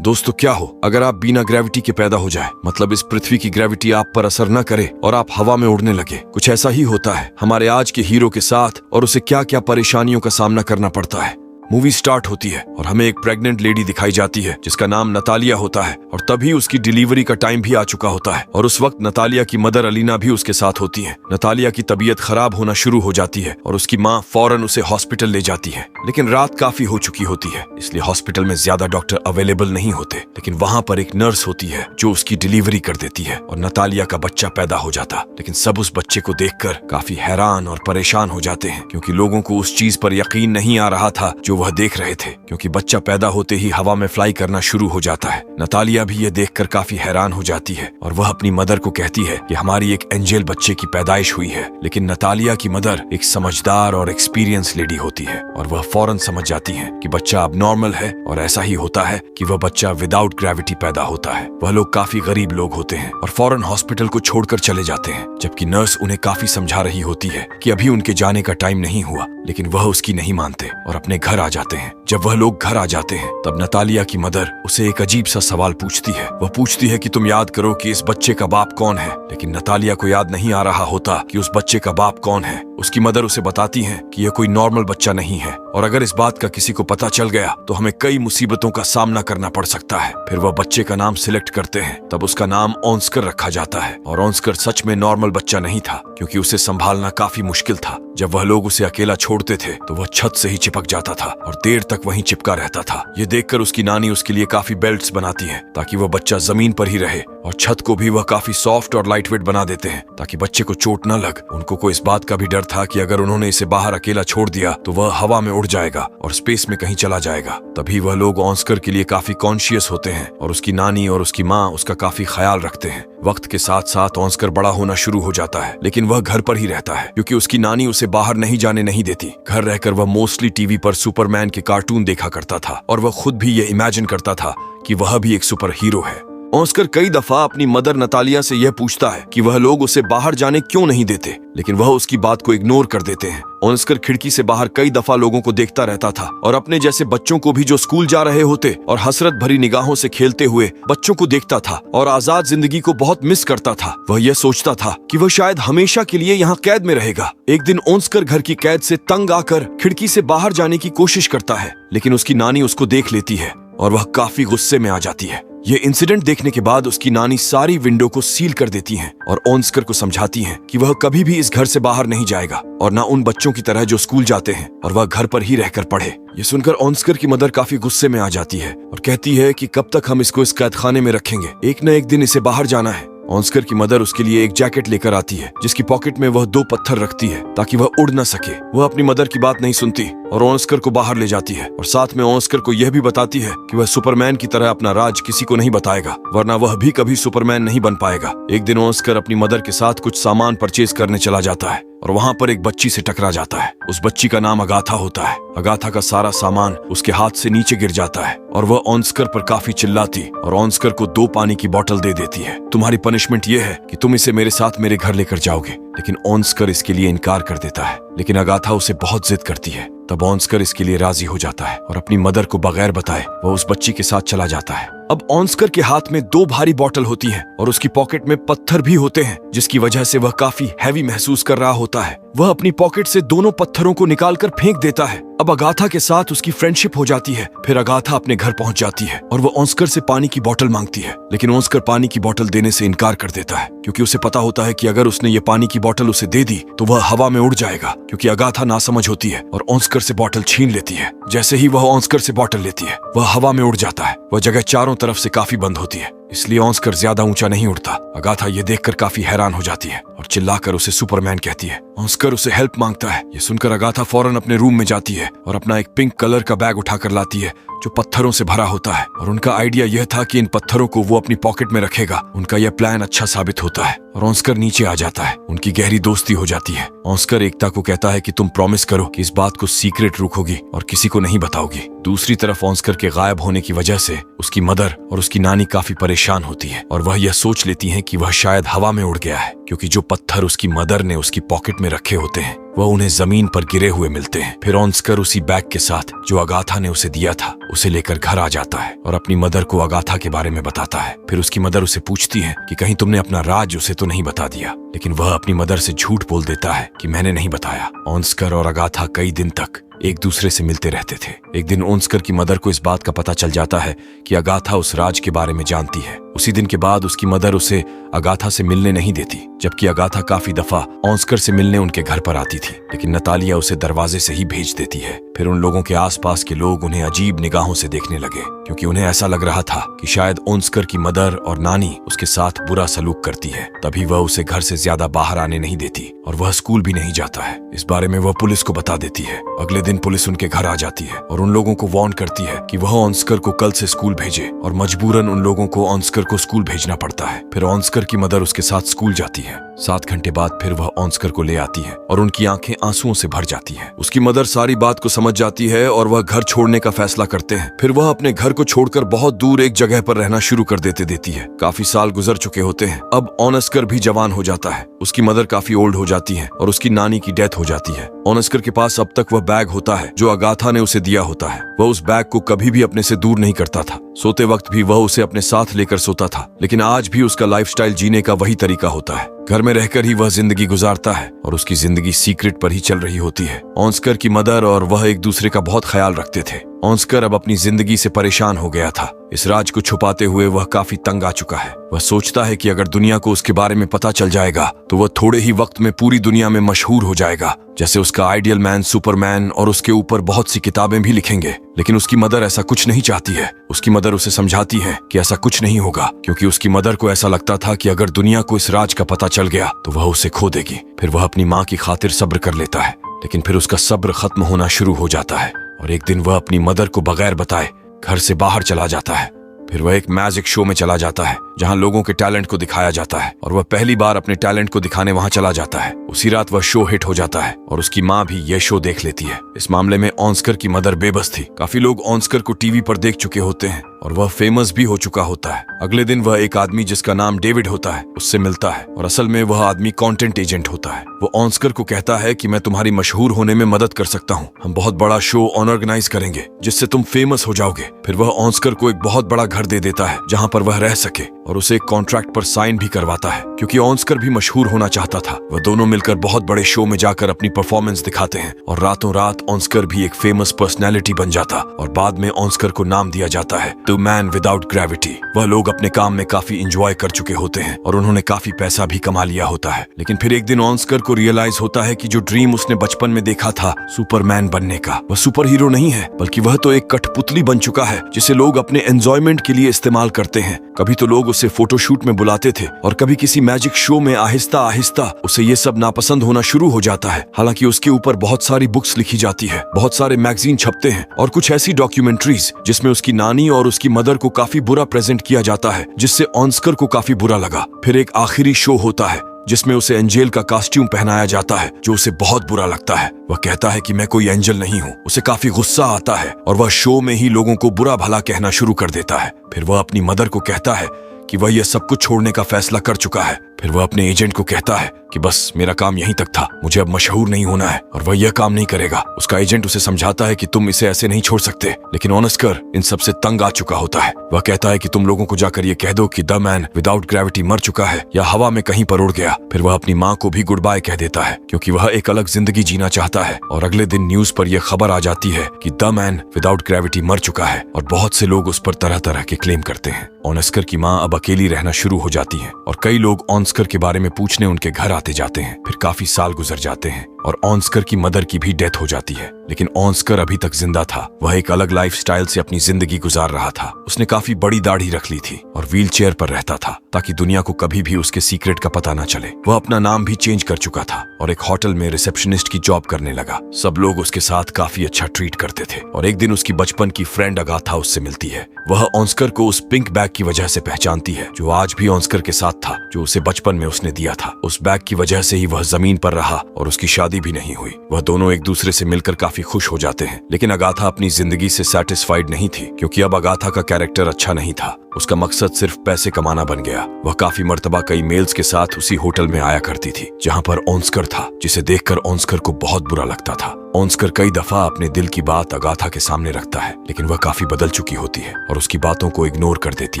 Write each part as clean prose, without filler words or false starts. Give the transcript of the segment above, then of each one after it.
दोस्तों क्या हो अगर आप बिना ग्रेविटी के पैदा हो जाए, मतलब इस पृथ्वी की ग्रेविटी आप पर असर न करे और आप हवा में उड़ने लगे। कुछ ऐसा ही होता है हमारे आज के हीरो के साथ और उसे क्या क्या परेशानियों का सामना करना पड़ता है। मूवी स्टार्ट होती है और हमें एक प्रेग्नेंट लेडी दिखाई जाती है जिसका नाम नतालिया होता है और तभी उसकी डिलीवरी का टाइम भी आ चुका होता है और उस वक्त नतालिया की मदर अलीना भी उसके साथ होती है। नतालिया की तबीयत खराब होना शुरू हो जाती है और उसकी माँ फौरन उसे हॉस्पिटल ले जाती है, लेकिन रात काफी हो चुकी होती है इसलिए हॉस्पिटल में ज्यादा डॉक्टर अवेलेबल नहीं होते। लेकिन वहाँ पर एक नर्स होती है जो उसकी डिलीवरी कर देती है और नतालिया का बच्चा पैदा हो जाता। लेकिन सब उस बच्चे को देखकर काफी हैरान और परेशान हो जाते हैं क्योंकि लोगों को उस चीज पर यकीन नहीं आ रहा था जो वह देख रहे थे, क्योंकि बच्चा पैदा होते ही हवा में फ्लाई करना शुरू हो जाता है। नतालिया भी ये देखकर काफी हैरान हो जाती है और वह अपनी मदर को कहती है कि हमारी एक एंजल बच्चे की पैदाइश हुई है। लेकिन नतालिया की मदर एक समझदार और एक्सपीरियंस लेडी होती है और वह फौरन समझ जाती है कि बच्चा अब नॉर्मल है और ऐसा ही होता है कि वह बच्चा विदाउट ग्रेविटी पैदा होता है। वह लोग काफी गरीब लोग होते हैं और फौरन हॉस्पिटल को छोड़कर चले जाते हैं, जबकि नर्स उन्हें काफी समझा रही होती है कि अभी उनके जाने का टाइम नहीं हुआ। लेकिन वह उसकी नहीं मानते और अपने घर आ जाते हैं। जब वह लोग घर आ जाते हैं तब नतालिया की मदर उसे एक अजीब सा सवाल पूछती है। वह पूछती है कि तुम याद करो कि इस बच्चे का बाप कौन है। लेकिन नतालिया को याद नहीं आ रहा होता कि उस बच्चे का बाप कौन है। उसकी मदर उसे बताती है कि यह कोई नॉर्मल बच्चा नहीं है और अगर इस बात का किसी को पता चल गया तो हमें कई मुसीबतों का सामना करना पड़ सकता है। फिर वह बच्चे का नाम सिलेक्ट करते हैं। तब उसका नाम ऑस्कर रखा जाता है और ऑस्कर सच में नॉर्मल बच्चा नहीं था क्योंकि उसे संभालना काफी मुश्किल था। जब वह लोग उसे अकेला छोड़ते थे तो वह छत से ही चिपक जाता था और देर तक वहीं चिपका रहता था। ये देखकर उसकी नानी उसके लिए काफी बेल्ट्स बनाती है ताकि वह बच्चा जमीन पर ही रहे और छत को भी वह काफी सॉफ्ट और लाइटवेट बना देते हैं ताकि बच्चे को चोट न लग। उनको को इस बात का भी डर था कि अगर उन्होंने इसे बाहर अकेला छोड़ दिया तो वह हवा में उड़ जाएगा और स्पेस में कहीं चला जाएगा। तभी वह लोग ऑस्कर के लिए काफी कॉन्शियस होते हैं और उसकी नानी और उसकी माँ उसका काफी ख्याल रखते हैं। वक्त के साथ साथ ऑस्कर बड़ा होना शुरू हो जाता है, लेकिन वह घर पर ही रहता है क्योंकि उसकी नानी उसे बाहर नहीं जाने नहीं देती। घर रहकर वह मोस्टली टीवी पर सुपरमैन के कार्टून देखा करता था और वह खुद भी ये इमेजिन करता था कि वह भी एक सुपर हीरो है। ऑस्कर कई दफा अपनी मदर नतालिया से यह पूछता है कि वह लोग उसे बाहर जाने क्यों नहीं देते, लेकिन वह उसकी बात को इग्नोर कर देते हैं। ऑस्कर खिड़की से बाहर कई दफा लोगों को देखता रहता था और अपने जैसे बच्चों को भी जो स्कूल जा रहे होते और हसरत भरी निगाहों से खेलते हुए बच्चों को देखता था और आजाद जिंदगी को बहुत मिस करता था। वह यह सोचता था कि वह शायद हमेशा के लिए यहाँ कैद में रहेगा। एक दिन ऑस्कर घर की कैद से तंग आकर खिड़की से बाहर जाने की कोशिश करता है, लेकिन उसकी नानी उसको देख लेती है और वह काफी गुस्से में आ जाती है। ये इंसिडेंट देखने के बाद उसकी नानी सारी विंडो को सील कर देती हैं और ऑस्कर को समझाती हैं कि वह कभी भी इस घर से बाहर नहीं जाएगा और ना उन बच्चों की तरह जो स्कूल जाते हैं और वह घर पर ही रहकर पढ़े। ये सुनकर ऑस्कर की मदर काफी गुस्से में आ जाती है और कहती है कि कब तक हम इसको इस कैद खाने में रखेंगे, एक न एक दिन इसे बाहर जाना है। ऑस्कर की मदर उसके लिए एक जैकेट लेकर आती है जिसकी पॉकेट में वह 2 पत्थर रखती है ताकि वह उड़ न सके। वह अपनी मदर की बात नहीं सुनती और ऑस्कर को बाहर ले जाती है और साथ में ऑस्कर को यह भी बताती है कि वह सुपरमैन की तरह अपना राज किसी को नहीं बताएगा, वरना वह भी कभी सुपरमैन नहीं बन पाएगा। एक दिन ऑस्कर अपनी मदर के साथ कुछ सामान परचेज करने चला जाता है और वहाँ पर एक बच्ची से टकरा जाता है। उस बच्ची का नाम अगाथा होता है। अगाथा का सारा सामान उसके हाथ से नीचे गिर जाता है और वह ऑस्कर पर काफी चिल्लाती और ऑस्कर को 2 पानी की बोतल दे देती है। तुम्हारी पनिशमेंट ये है कि तुम इसे मेरे साथ मेरे घर लेकर जाओगे। लेकिन ऑस्कर इसके लिए इनकार कर देता है, लेकिन अगाथा उसे बहुत जिद करती है। तब ऑस्कर इसके लिए राजी हो जाता है और अपनी मदर को बगैर बताए वह उस बच्ची के साथ चला जाता है। अब ऑस्कर के हाथ में 2 भारी बोतल होती हैं और उसकी पॉकेट में पत्थर भी होते हैं जिसकी वजह से वह काफी हैवी महसूस कर रहा होता है। वह अपनी पॉकेट से दोनों पत्थरों को निकालकर फेंक देता है। अब अगाथा के साथ उसकी फ्रेंडशिप हो जाती है। फिर अगाथा अपने घर पहुंच जाती है और वह ऑस्कर से पानी की बोतल मांगती है, लेकिन ऑस्कर पानी की बोतल देने से इनकार कर देता है क्योंकि उसे पता होता है कि अगर उसने ये पानी की बोतल उसे दे दी तो वह हवा में उड़ जाएगा, क्योंकि अगाथा नासमझ होती है और ऑस्कर से बोतल छीन लेती है। जैसे ही वह ऑस्कर से बोतल लेती है वह हवा में उड़ जाता है। वह जगह चारों तरफ से काफी बंद होती है, इसलिए ऑस्कर ज्यादा ऊंचा नहीं उड़ता। अगाथा ये देखकर काफी हैरान हो जाती है और चिल्लाकर उसे सुपरमैन कहती है। ऑस्कर उसे हेल्प मांगता है। ये सुनकर अगाथा फौरन अपने रूम में जाती है और अपना एक पिंक कलर का बैग उठाकर लाती है जो पत्थरों से भरा होता है और उनका आइडिया यह था कि इन पत्थरों को वो अपनी पॉकेट में रखेगा। उनका यह प्लान अच्छा साबित होता है और ऑस्कर नीचे आ जाता है। उनकी गहरी दोस्ती हो जाती है। ऑस्कर एकता को कहता है कि तुम प्रॉमिस करो कि इस बात को सीक्रेट रखोगी और किसी को नहीं बताओगी। दूसरी तरफ ऑस्कर के गायब होने की वजह से उसकी मदर और उसकी नानी काफी परेशान परेशान होती है और वह यह सोच लेती है कि वह शायद हवा में उड़ गया है, क्योंकि जो पत्थर उसकी मदर ने उसकी पॉकेट में रखे होते हैं वह उन्हें जमीन पर गिरे हुए मिलते हैं। फिर ऑन्स्कर उसी बैग के साथ जो अगाथा ने उसे दिया था उसे लेकर घर आ जाता है और अपनी मदर को अगाथा के बारे में बताता है। फिर उसकी मदर उसे पूछती है कि कहीं तुमने अपना राज उसे तो नहीं बता दिया, लेकिन वह अपनी मदर से झूठ बोल देता है कि मैंने नहीं बताया। ऑन्स्कर और अगाथा कई दिन तक एक दूसरे से मिलते रहते थे। एक दिन ऑन्स्कर की मदर को इस बात का पता चल जाता है कि अगाथा उस राज के बारे में जानती है। उसी दिन के बाद उसकी मदर उसे अगाथा से मिलने नहीं देती, जबकि अगाथा काफी दफा ऑन्स्कर से मिलने उनके घर पर आती थी, लेकिन नतालिया उसे दरवाजे से ही भेज देती है। फिर उन लोगों के आसपास के लोग उन्हें अजीब निगाहों से देखने लगे, क्योंकि उन्हें ऐसा लग रहा था कि शायद ऑन्स्कर की मदर और नानी उसके साथ बुरा सलूक करती है। तभी वह उसे घर से ज्यादा बाहर आने नहीं देती और वह स्कूल भी नहीं जाता है। इस बारे में वह पुलिस को बता देती है। अगले दिन पुलिस उनके घर आ जाती है और उन लोगों को वार्न करती है कि वह ऑन्स्कर को कल से स्कूल भेजे, और मजबूरन उन लोगों को ऑन्स्कर को स्कूल भेजना पड़ता है। फिर ऑन्स्कर की मदर उसके साथ स्कूल जाती है। 7 घंटे बाद फिर वह ऑन्स्कर को ले आती है और उनकी आंखें आंसुओं से भर जाती है। उसकी मदर सारी बात को समझ जाती है और वह घर छोड़ने का फैसला करते हैं। फिर वह अपने घर को छोड़कर बहुत दूर एक जगह पर रहना शुरू कर देती है। काफी साल गुजर चुके होते हैं। अब ऑनस्कर भी जवान हो जाता है। उसकी मदर काफी ओल्ड हो जाती है और उसकी नानी की डेथ हो जाती है। ऑनस्कर के पास अब तक वह बैग होता है जो अगाथा ने उसे दिया होता है। वह उस बैग को कभी भी अपने से दूर नहीं करता था। सोते वक्त भी वह उसे अपने साथ लेकर सोता था, लेकिन आज भी उसका लाइफस्टाइल जीने का वही तरीका होता है। घर में रहकर ही वह जिंदगी गुजारता है और उसकी जिंदगी सीक्रेट पर ही चल रही होती है। ऑन्स्कर की मदर और वह एक दूसरे का बहुत ख्याल रखते थे। ऑन्स्कर अब अपनी जिंदगी से परेशान हो गया था। इस राज को छुपाते हुए वह काफी तंग आ चुका है। वह सोचता है कि अगर दुनिया को उसके बारे में पता चल जाएगा तो वह थोड़े ही वक्त में पूरी दुनिया में मशहूर हो जाएगा, जैसे उसका आइडियल मैन, सुपरमैन, और उसके ऊपर बहुत सी किताबें भी लिखेंगे। लेकिन उसकी मदर ऐसा कुछ नहीं चाहती है। उसकी मदर उसे समझाती है कि ऐसा कुछ नहीं होगा, क्योंकि उसकी मदर को ऐसा लगता था कि अगर दुनिया को इस राज का पता चल गया तो वह उसे खो देगी। फिर वह अपनी माँ की खातिर सब्र कर लेता है, लेकिन फिर उसका सब्र खत्म होना शुरू हो जाता है और एक दिन वह अपनी मदर को बगैर बताए घर से बाहर चला जाता है। फिर वह एक मैजिक शो में चला जाता है जहां लोगों के टैलेंट को दिखाया जाता है और वह पहली बार अपने टैलेंट को दिखाने वहां चला जाता है। उसी रात वह शो हिट हो जाता है और उसकी माँ भी यह शो देख लेती है। इस मामले में ऑन्स्कर की मदर बेबस थी। काफी लोग ऑन्स्कर को टीवी पर देख चुके होते हैं और वह फेमस भी हो चुका होता है। अगले दिन वह एक आदमी जिसका नाम डेविड होता है उससे मिलता है और असल में वह आदमी कंटेंट एजेंट होता है। वो ऑन्स्कर को कहता है कि मैं तुम्हारी मशहूर होने में मदद कर सकता हूँ। हम बहुत बड़ा शो ऑर्गेनाइज करेंगे जिससे तुम फेमस हो जाओगे। फिर वह ऑन्स्कर को एक बहुत बड़ा घर दे देता है जहाँ पर वह रह सके और उसे एक कॉन्ट्रैक्ट पर साइन भी करवाता है, क्योंकि ऑन्स्कर भी मशहूर होना चाहता था। वह दोनों मिलकर बहुत बड़े शो में जाकर अपनी परफॉर्मेंस दिखाते हैं और रातों रात ऑन्स्कर भी एक फेमस पर्सनैलिटी बन जाता और बाद में ऑन्स्कर को नाम दिया जाता है द मैन विदाउट ग्रेविटी। वह लोग अपने काम में काफी इंजॉय कर चुके होते हैं और उन्होंने काफी पैसा भी कमा लिया होता है। लेकिन फिर एक दिन ऑन्स्कर को रियलाइज होता है कि जो ड्रीम उसने बचपन में देखा था सुपरमैन बनने का, वह सुपर हीरो नहीं है, बल्कि वह तो एक कठपुतली बन चुका है जिसे लोग अपने एंजॉयमेंट के लिए इस्तेमाल करते हैं। कभी तो लोग उसे फोटोशूट में बुलाते थे और कभी किसी मैजिक शो में आहिस्ता आहिस्ता उसे ये सब नापसंद होना शुरू हो जाता है। हालांकि उसके ऊपर बहुत सारी बुक्स लिखी जाती है, बहुत सारे मैगजीन छपते हैं और कुछ ऐसी डॉक्यूमेंट्रीज जिसमें उसकी नानी और उसकी मदर को काफी बुरा प्रेजेंट किया जाता है, जिससे ऑन्स्कर को काफी बुरा लगा। फिर एक आखिरी शो होता है जिसमें उसे एंजेल का कॉस्ट्यूम पहनाया जाता है, जो उसे बहुत बुरा लगता है। वह कहता है कि मैं कोई एंजल नहीं हूँ। उसे काफी गुस्सा आता है और वह शो में ही लोगों को बुरा भला कहना शुरू कर देता है। फिर वह अपनी मदर को कहता है कि वह यह सब कुछ छोड़ने का फैसला कर चुका है। फिर वह अपने एजेंट को कहता है कि बस मेरा काम यहीं तक था, मुझे अब मशहूर नहीं होना है, और वह यह काम नहीं करेगा। उसका एजेंट उसे समझाता है कि तुम इसे ऐसे नहीं छोड़ सकते, लेकिन ऑनस्कर इन सब से तंग आ चुका होता है। वह कहता है कि तुम लोगों को जाकर ये कह दो कि द मैन विदाउट ग्रेविटी मर चुका है या हवा में कहीं पर उड़ गया। फिर वह अपनी माँ को भी गुड बाय कह देता है, क्योंकि वह एक अलग जिंदगी जीना चाहता है। और अगले दिन न्यूज पर यह खबर आ जाती है कि द मैन विदाउट ग्रेविटी मर चुका है और बहुत से लोग उस पर तरह तरह के क्लेम करते हैं। ऑनस्कर की माँ अब अकेली रहना शुरू हो जाती है और कई लोग ऑनस्कर के बारे में पूछने उनके घर आते जाते हैं। फिर काफी साल गुजर जाते हैं और ऑनस्कर की मदर की भी डेथ हो जाती है, लेकिन ऑनस्कर अभी तक जिंदा था। वह एक अलग लाइफस्टाइल से अपनी जिंदगी गुजार रहा था। उसने काफी बड़ी दाढ़ी रख ली थी और व्हील चेयर पर रहता था ताकि दुनिया को कभी भी उसके सीक्रेट का पता न चले। वह अपना नाम भी चेंज कर चुका था और एक होटल में रिसेप्शनिस्ट की जॉब करने लगा। सब लोग उसके साथ काफी अच्छा ट्रीट करते थे और एक दिन उसकी बचपन की फ्रेंड अगाथा उससे मिलती है। वह ऑनस्कर को उस पिंक बैग की वजह से पहचानती है जो आज भी ऑनस्कर के साथ था, जो उसे बचपन में उसने दिया था। उस बैग की वजह से ही वह जमीन पर रहा और उसकी शादी शादी भी नहीं हुई। वह दोनों एक दूसरे से मिलकर काफी खुश हो जाते हैं, लेकिन अगाथा अपनी जिंदगी से सेटिस्फाइड नहीं थी, क्योंकि अब अगाथा का कैरेक्टर अच्छा नहीं था। उसका मकसद सिर्फ पैसे कमाना बन गया। वह काफी मर्तबा कई मेल्स के साथ उसी होटल में आया करती थी जहाँ पर ऑन्स्कर था, जिसे देखकर ऑन्स्कर को बहुत बुरा लगता था। ऑन्स्कर कई दफा अपने दिल की बात अगाथा के सामने रखता है, लेकिन वह काफी बदल चुकी होती है और उसकी बातों को इग्नोर कर देती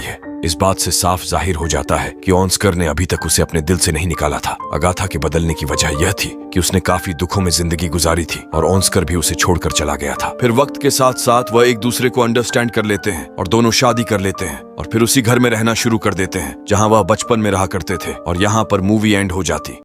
है। इस बात से साफ जाहिर हो जाता है कि ऑन्स्कर ने अभी तक उसे अपने दिल से नहीं निकाला था। अगाथा के बदलने की वजह यह थी कि उसने काफी दुखों में जिंदगी गुजारी थी और ऑन्स्कर भी उसे छोड़कर चला गया था। फिर वक्त के साथ साथ वह एक दूसरे को अंडरस्टैंड कर लेते हैं और दोनों शादी कर लेते हैं और फिर उसी घर में रहना शुरू कर देते हैं जहां वह बचपन में रहा करते थे, और यहाँ पर मूवी एंड हो जाती।